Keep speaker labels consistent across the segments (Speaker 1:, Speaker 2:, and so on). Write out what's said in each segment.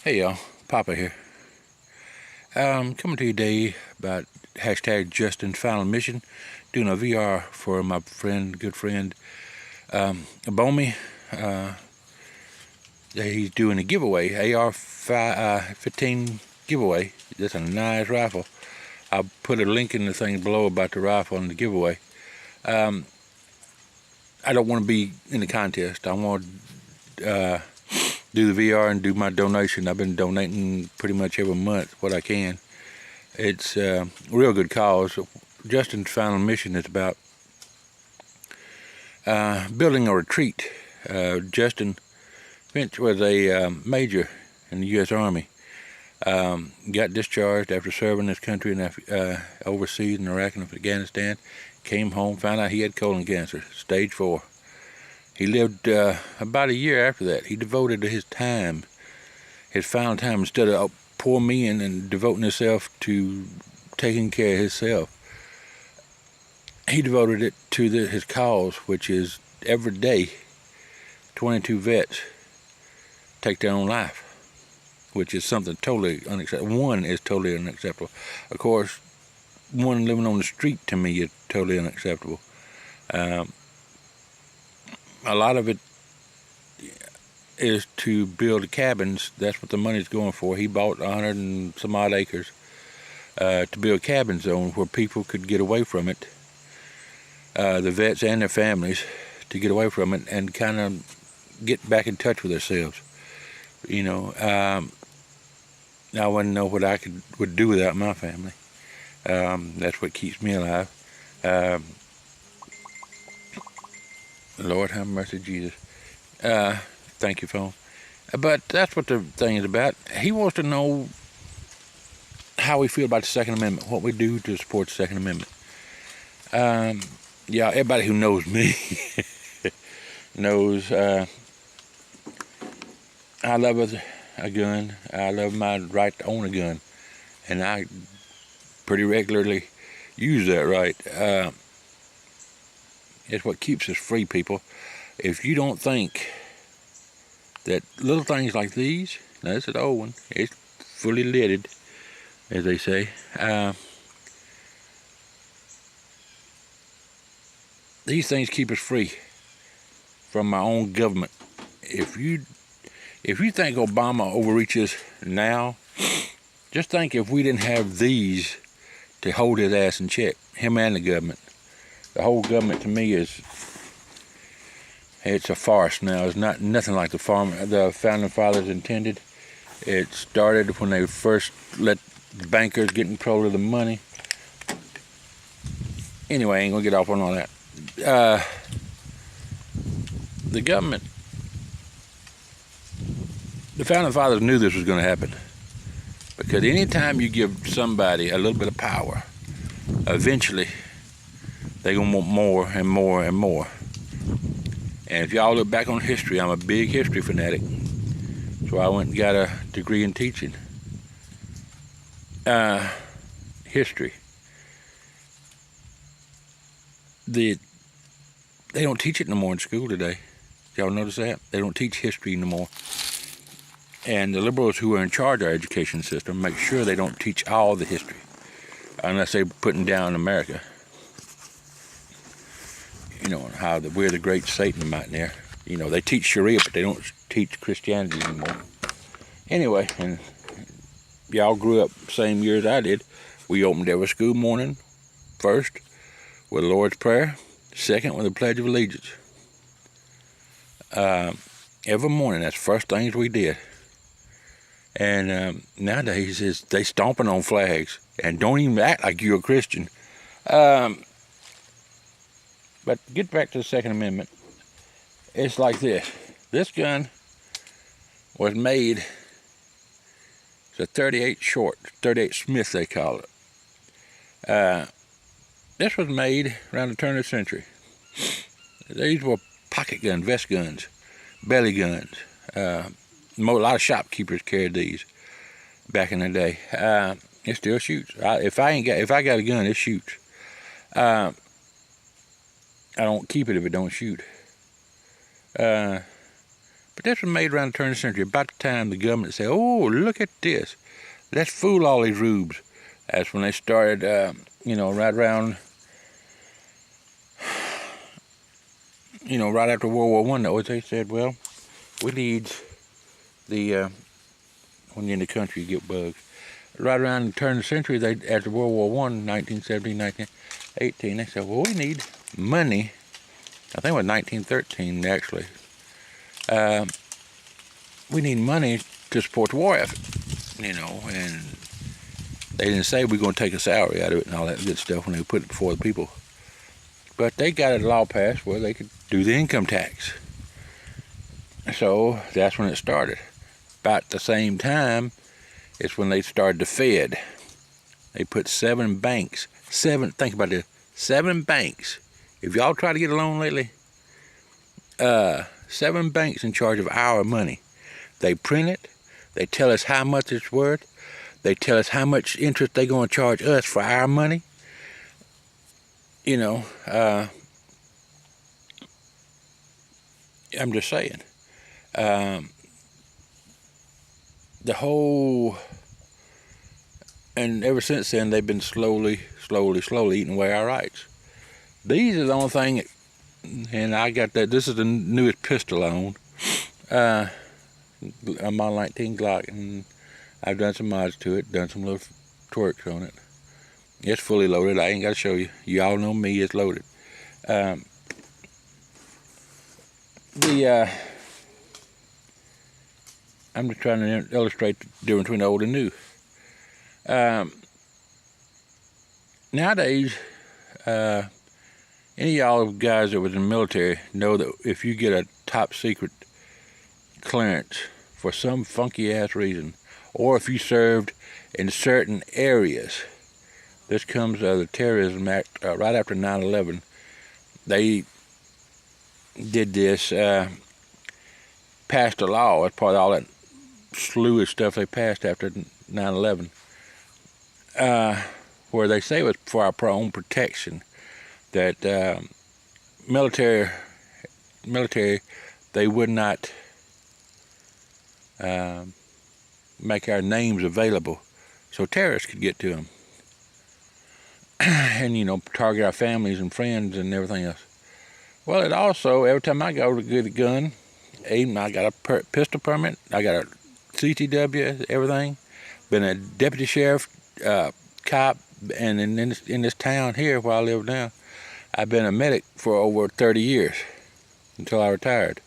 Speaker 1: Hey y'all, Papa here. Coming to you today about hashtag Justin's Final Mission, doing a VR for my good friend, Ebomeys. He's doing a giveaway, AR-15 giveaway. That's a nice rifle. I'll put a link in the thing below about the rifle and the giveaway. I don't want to be in the contest. I want to do the VR and do my donation. I've been donating pretty much every month what I can. It's a real good cause. Justin's Final Mission is about building a retreat. Justin Finch was a major in the U.S. Army. Got discharged after serving his country in overseas in Iraq and Afghanistan. Came home, found out he had colon cancer, stage 4. He lived about a year after that. He devoted his time, his final time, instead of poor me and devoting himself to taking care of himself. He devoted it to his cause, which is every day 22 vets take their own life, which is something totally unacceptable. One is totally unacceptable. Of course, one living on the street to me is totally unacceptable. A lot of it is to build cabins. That's what the money's going for. He bought 100 and some odd acres to build cabin zones where people could get away from it, the vets and their families, to get away from it and kind of get back in touch with themselves. You know, I wouldn't know what I would do without my family. That's what keeps me alive. Lord have mercy, Jesus. Thank you, phone. But that's what the thing is about. He wants to know how we feel about the Second Amendment, what we do to support the Second Amendment. Yeah, everybody who knows me knows I love a gun. I love my right to own a gun, and I pretty regularly use that right. It's what keeps us free, people. If you don't think that little things like these, now this is an old one, it's fully lidded, as they say. These things keep us free from our own government. If you think Obama overreaches now, just think if we didn't have these to hold his ass in check, him and the government. The whole government to me it's a farce now. It's nothing like the founding fathers intended. It started when they first let bankers get in control of the money. Anyway, I ain't gonna get off on all that. The government, the founding fathers knew this was gonna happen, because anytime you give somebody a little bit of power, eventually they're going to want more and more and more. And if y'all look back on history, I'm a big history fanatic. So I went and got a degree in teaching history. They don't teach it no more in school today. Y'all notice that? They don't teach history no more. And the liberals who are in charge of our education system make sure they don't teach all the history, unless they're putting down America. You know, how we're the great Satan out there. You know, they teach Sharia, but they don't teach Christianity anymore. Anyway, and y'all grew up the same year as I did. We opened every school morning, first with the Lord's Prayer, second with the Pledge of Allegiance. Every morning, that's the first things we did. And nowadays, they stomping on flags and don't even act like you're a Christian. But get back to the Second Amendment. It's like this. This gun was made, it's a 38 short, 38 Smith they call it. This was made around the turn of the century. These were pocket guns, vest guns, belly guns. A lot of shopkeepers carried these back in the day. It still shoots. If I got a gun, it shoots. I don't keep it if it don't shoot. But this was made around the turn of the century, about the time the government said, oh, look at this. Let's fool all these rubes. That's when they started, right around, right after World War I, they said, well, we need when you're in the country, you get bugs. Right around the turn of the century, after World War I, 1917, 1918, they said, well, we need money. I think it was 1913, actually. We need money to support the war effort, and they didn't say we're going to take a salary out of it and all that good stuff when they put it before the people. But they got a law passed where they could do the income tax. So that's when it started. About the same time, it's when they started the Fed. They put 7 banks. Think about this, 7 banks. If y'all try to get a loan lately, 7 banks in charge of our money. They print it. They tell us how much it's worth. They tell us how much interest they're going to charge us for our money. I'm just saying. And ever since then, they've been slowly eating away our rights. These are the only thing, and I got that. This is the newest pistol I own. A Model 19 Glock, and I've done some mods to it, done some little twerks on it. It's fully loaded. I ain't got to show you. You all know me. It's loaded. I'm just trying to illustrate the difference between old and new. Nowadays, any of y'all guys that was in the military know that if you get a top secret clearance for some funky ass reason, or if you served in certain areas, this comes out of the Terrorism Act right after 9/11. They did this, passed a law as part of all that slew of stuff they passed after 9/11, where they say it was for our own protection, that military, they would not make our names available so terrorists could get to them and target our families and friends and everything else. Well, it also, every time I go to get a gun, even I got a pistol permit, I got a CTW, everything. Been a deputy sheriff, cop, and in this town here where I live now, I've been a medic for over 30 years until I retired.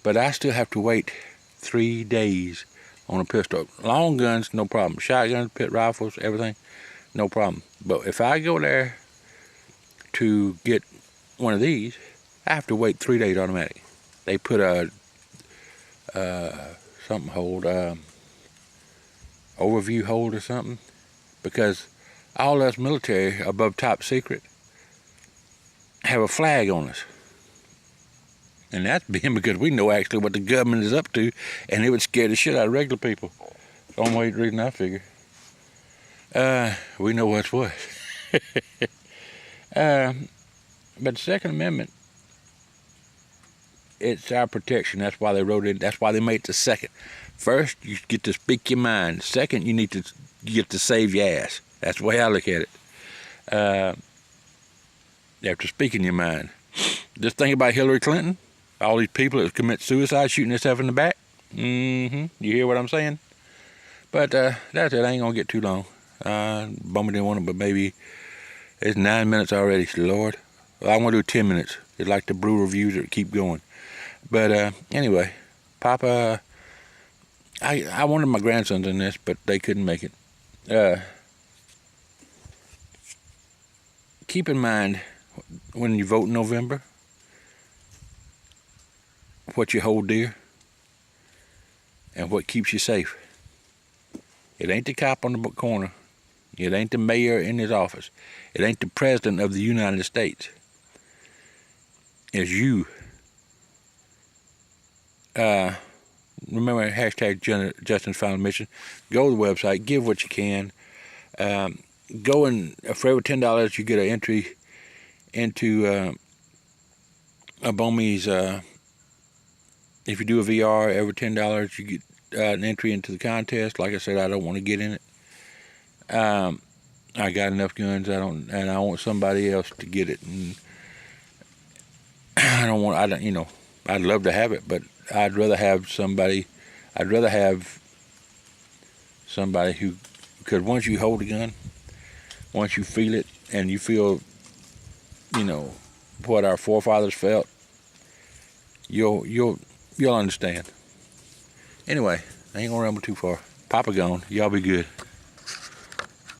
Speaker 1: But I still have to wait 3 days on a pistol. Long guns, no problem. Shotguns, pit rifles, everything, no problem. But if I go there to get one of these, I have to wait 3 days automatic. They put a something hold, overview hold or something, because all us military above top secret have a flag on us. And that's being because we know actually what the government is up to, and it would scare the shit out of regular people. That's the only reason I figure. We know what's what. But the Second Amendment, it's our protection. That's why they wrote it. That's why they made it the second. First, you get to speak your mind. Second, you get to save your ass. That's the way I look at it. After speaking your mind. Just think about Hillary Clinton. All these people that commit suicide, shooting themselves in the back. You hear what I'm saying? But that's it. I ain't gonna get too long. Bummer didn't want it, but maybe it's 9 minutes already. Lord, well, I want to do 10 minutes. It's like the brew reviews that keep going. But anyway, Papa, I wanted my grandsons in this, but they couldn't make it. Keep in mind when you vote in November, what you hold dear and what keeps you safe. It ain't the cop on the corner. It ain't the mayor in his office. It ain't the president of the United States. It's you. Remember hashtag Justin's Final Mission. Go to the website. Give what you can. Go and for every $10 you get an entry into Ebomeys if you do a VR, every $10 you get an entry into the contest. Like I said, I don't want to get in it. I got enough guns. I want somebody else to get it, and I don't, you know, I'd love to have it, but I'd rather have somebody. I'd rather have somebody who, because once you hold a gun, once you feel it, and you feel, you know, what our forefathers felt, you'll understand. Anyway, I ain't gonna ramble too far. Papa gone. Y'all be good.